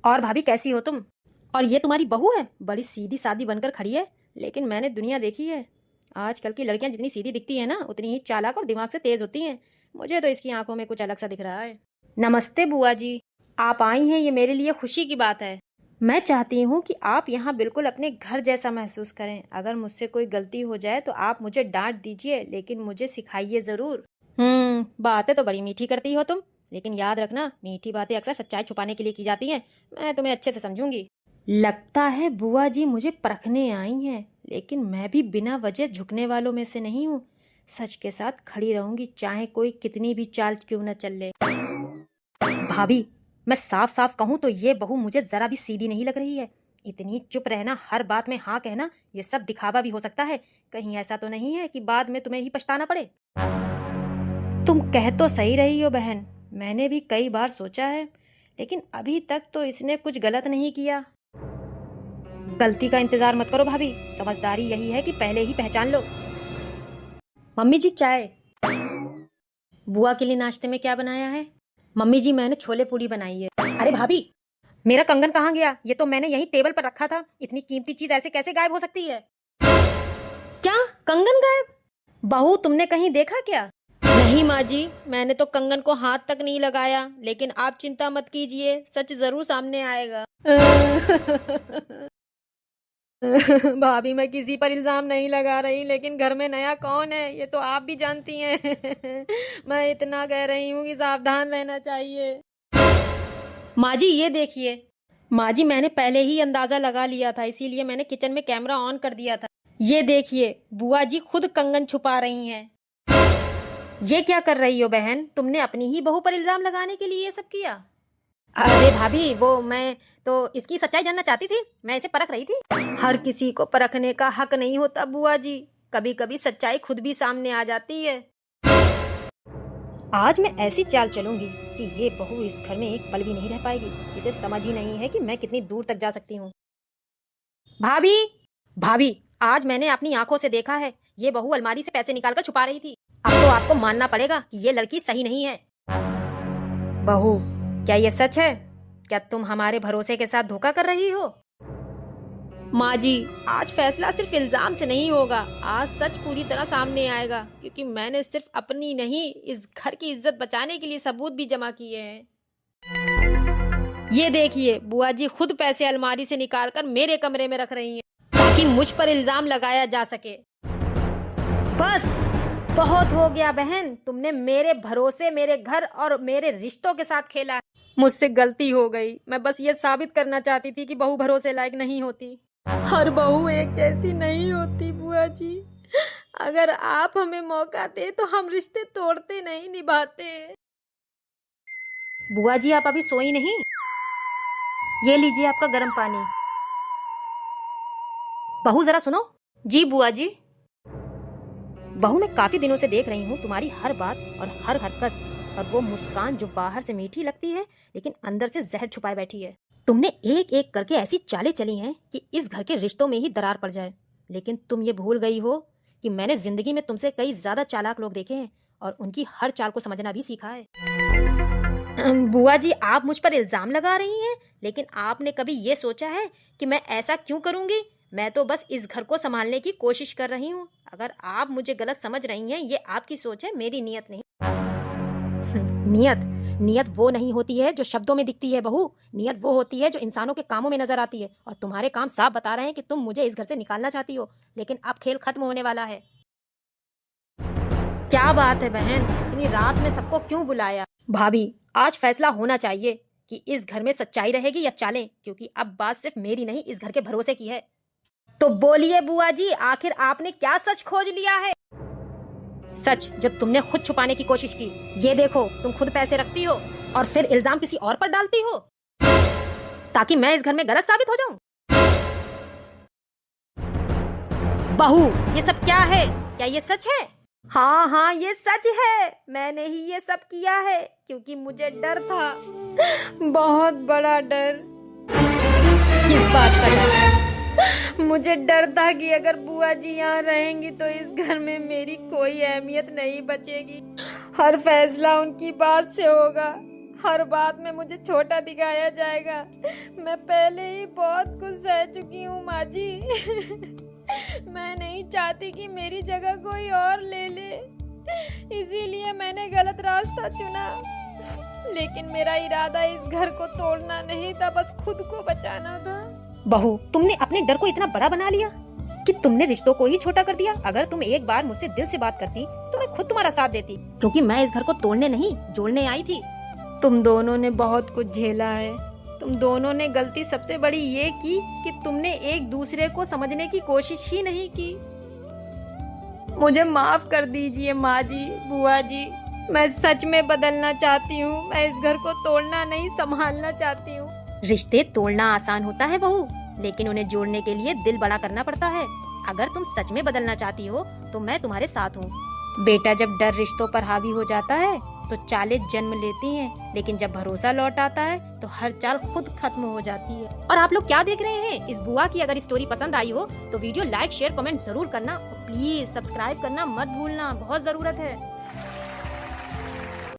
और भाभी कैसी हो तुम? और ये तुम्हारी बहू है, बड़ी सीधी सादी बनकर खड़ी है। लेकिन मैंने दुनिया देखी है, आजकल की लड़कियां जितनी सीधी दिखती हैं ना, उतनी ही चालाक और दिमाग से तेज होती हैं। मुझे तो इसकी आंखों में कुछ अलग सा दिख रहा है। नमस्ते बुआ जी, आप आई हैं, ये मेरे लिए खुशी की बात है। मैं चाहती हूँ कि आप यहाँ बिल्कुल अपने घर जैसा महसूस करें। अगर मुझसे कोई गलती हो जाए तो आप मुझे डांट दीजिए, लेकिन मुझे सिखाइए ज़रूर। बातें तो बड़ी मीठी करती हो तुम, लेकिन याद रखना, मीठी बातें अक्सर सच्चाई छुपाने के लिए की जाती हैं। मैं तुम्हें अच्छे से समझूंगी। लगता है बुआ जी मुझे परखने आई हैं, लेकिन मैं भी बिना वजह झुकने वालों में से नहीं हूँ। सच के साथ खड़ी रहूंगी, चाहे कोई कितनी भी चाल क्यों न चल ले। भाभी, मैं साफ साफ कहूँ तो ये बहू मुझे जरा भी सीधी नहीं लग रही है। इतनी चुप रहना, हर बात में हाँ कहना, ये सब दिखावा भी हो सकता है। कहीं ऐसा तो नहीं है कि बाद में तुम्हें ही पछताना पड़े। तुम कह तो सही रही हो बहन, मैंने भी कई बार सोचा है, लेकिन अभी तक तो इसने कुछ गलत नहीं किया। गलती का इंतजार मत करो भाभी, समझदारी यही है कि पहले ही पहचान लो। मम्मी जी चाय। बुआ के लिए नाश्ते में क्या बनाया है? मम्मी जी मैंने छोले पूरी बनाई है। अरे भाभी, मेरा कंगन कहाँ गया? ये तो मैंने यहीं टेबल पर रखा था। इतनी कीमती चीज ऐसे कैसे गायब हो सकती है? क्या कंगन गायब? बहू तुमने कहीं देखा क्या? नहीं माँ जी, मैंने तो कंगन को हाथ तक नहीं लगाया, लेकिन आप चिंता मत कीजिए, सच जरूर सामने आएगा। भाभी मैं किसी पर इल्जाम नहीं लगा रही, लेकिन घर में नया कौन है ये तो आप भी जानती हैं। मैं इतना कह रही हूँ कि सावधान रहना चाहिए। माँ जी ये देखिए। माँ जी मैंने पहले ही अंदाजा लगा लिया था, इसीलिए मैंने किचन में कैमरा ऑन कर दिया था। ये देखिए, बुआ जी खुद कंगन छुपा रही हैं। ये क्या कर रही हो बहन? तुमने अपनी ही बहू पर इल्जाम लगाने के लिए ये सब किया? अरे भाभी, वो मैं तो इसकी सच्चाई जानना चाहती थी, मैं इसे परख रही थी। हर किसी को परखने का हक नहीं होता बुआ जी, कभी कभी सच्चाई खुद भी सामने आ जाती है। आज मैं ऐसी चाल चलूंगी कि ये बहू इस घर में एक पल भी नहीं रह पाएगी। इसे समझ ही नहीं है कि मैं कितनी दूर तक जा सकती हूँ। भाभी, भाभी, आज मैंने अपनी आंखों से देखा है, ये बहू अलमारी से पैसे निकालकर छुपा रही थी। अब तो आपको मानना पड़ेगा कि ये लड़की सही नहीं है। बहू, क्या ये सच है? क्या तुम हमारे भरोसे के साथ धोखा कर रही हो? माँ जी, आज फैसला सिर्फ इल्जाम से नहीं होगा, आज सच पूरी तरह सामने आएगा, क्योंकि मैंने सिर्फ अपनी नहीं, इस घर की इज्जत बचाने के लिए सबूत भी जमा किए हैं। ये देखिए, बुआ जी खुद पैसे अलमारी से निकालकर मेरे कमरे में रख रही हैं, ताकि मुझ पर इल्जाम लगाया जा सके। बस बहुत हो गया बहन, तुमने मेरे भरोसे, मेरे घर और मेरे रिश्तों के साथ खेला। मुझसे गलती हो गई, मैं बस ये साबित करना चाहती थी कि बहू भरोसे लायक नहीं होती। हर बहू एक जैसी नहीं होती बुआ जी, अगर आप हमें मौका दे तो हम रिश्ते तोड़ते नहीं, निभाते। बुआ जी आप अभी सोई नहीं? ये लीजिए आपका गर्म पानी। बहू जरा सुनो। जी बुआ जी। बहू मैं काफी दिनों से देख रही हूँ तुम्हारी हर बात और हर हरकत, और वो मुस्कान जो बाहर से मीठी लगती है लेकिन अंदर से जहर छुपाए बैठी है। तुमने एक एक करके ऐसी चालें चली हैं कि इस घर के रिश्तों में ही दरार पड़ जाए, लेकिन तुम ये भूल गई हो कि मैंने जिंदगी में तुमसे कई ज्यादा चालाक लोग देखे हैं और उनकी हर चाल को समझना भी सीखा है। बुआ जी आप मुझ पर इल्जाम लगा रही हैं, लेकिन आपने कभी ये सोचा है कि मैं ऐसा क्यों करूंगी? मैं तो बस इस घर को संभालने की कोशिश कर रही हूँ। अगर आप मुझे गलत समझ रही हैं, ये आपकी सोच है, मेरी नीयत नहीं। नियत नियत वो नहीं होती है जो शब्दों में दिखती है बहू, नियत वो होती है जो इंसानों के कामों में नजर आती है। और तुम्हारे काम साफ बता रहे हैं कि तुम मुझे इस घर से निकालना चाहती हो, लेकिन अब खेल खत्म होने वाला है। क्या बात है बहन, इतनी रात में सबको क्यों बुलाया? भाभी, आज फैसला होना चाहिए कि इस घर में सच्चाई रहेगी या चालें, क्योंकि अब बात सिर्फ मेरी नहीं, इस घर के भरोसे की है। तो बोलिए बुआ जी, आखिर आपने क्या सच खोज लिया है? सच जो तुमने खुद छुपाने की कोशिश की। ये देखो, तुम खुद पैसे रखती हो और फिर इल्जाम किसी और पर डालती हो, ताकि मैं इस घर में गलत साबित हो जाऊं। बहू, ये सब क्या है? क्या ये सच है? हाँ हाँ, ये सच है, मैंने ही ये सब किया है, क्योंकि मुझे डर था, बहुत बड़ा डर। किस बात का डर? मुझे डर था कि अगर बुआ जी यहाँ रहेंगी तो इस घर में मेरी कोई अहमियत नहीं बचेगी, हर फैसला उनकी बात से होगा, हर बात में मुझे छोटा दिखाया जाएगा। मैं पहले ही बहुत कुछ सह चुकी हूँ माँ जी। मैं नहीं चाहती कि मेरी जगह कोई और ले ले, इसीलिए मैंने गलत रास्ता चुना। लेकिन मेरा इरादा इस घर को तोड़ना नहीं था, बस खुद को बचाना था। बहू, तुमने अपने डर को इतना बड़ा बना लिया कि तुमने रिश्तों को ही छोटा कर दिया। अगर तुम एक बार मुझसे दिल से बात करती तो मैं खुद तुम्हारा साथ देती, क्योंकि मैं इस घर को तोड़ने नहीं जोड़ने आई थी। तुम दोनों ने बहुत कुछ झेला है। तुम दोनों ने गलती सबसे बड़ी ये की कि तुमने एक दूसरे को समझने की कोशिश ही नहीं की। मुझे माफ कर दीजिए माँ जी, बुआ जी। मैं सच में बदलना चाहती हूँ। मैं इस घर को तोड़ना नहीं, संभालना चाहती हूँ। रिश्ते तोड़ना आसान होता है बहू, लेकिन उन्हें जोड़ने के लिए दिल बड़ा करना पड़ता है। अगर तुम सच में बदलना चाहती हो तो मैं तुम्हारे साथ हूँ। बेटा, जब डर रिश्तों पर हावी हो जाता है तो चालें जन्म लेती हैं, लेकिन जब भरोसा लौट आता है तो हर चाल खुद खत्म हो जाती है। और आप लोग क्या देख रहे हैं? इस बुआ की अगर स्टोरी पसंद आई हो तो वीडियो लाइक, शेयर, कमेंट जरूर करना। प्लीज सब्सक्राइब करना मत भूलना, बहुत जरूरत है।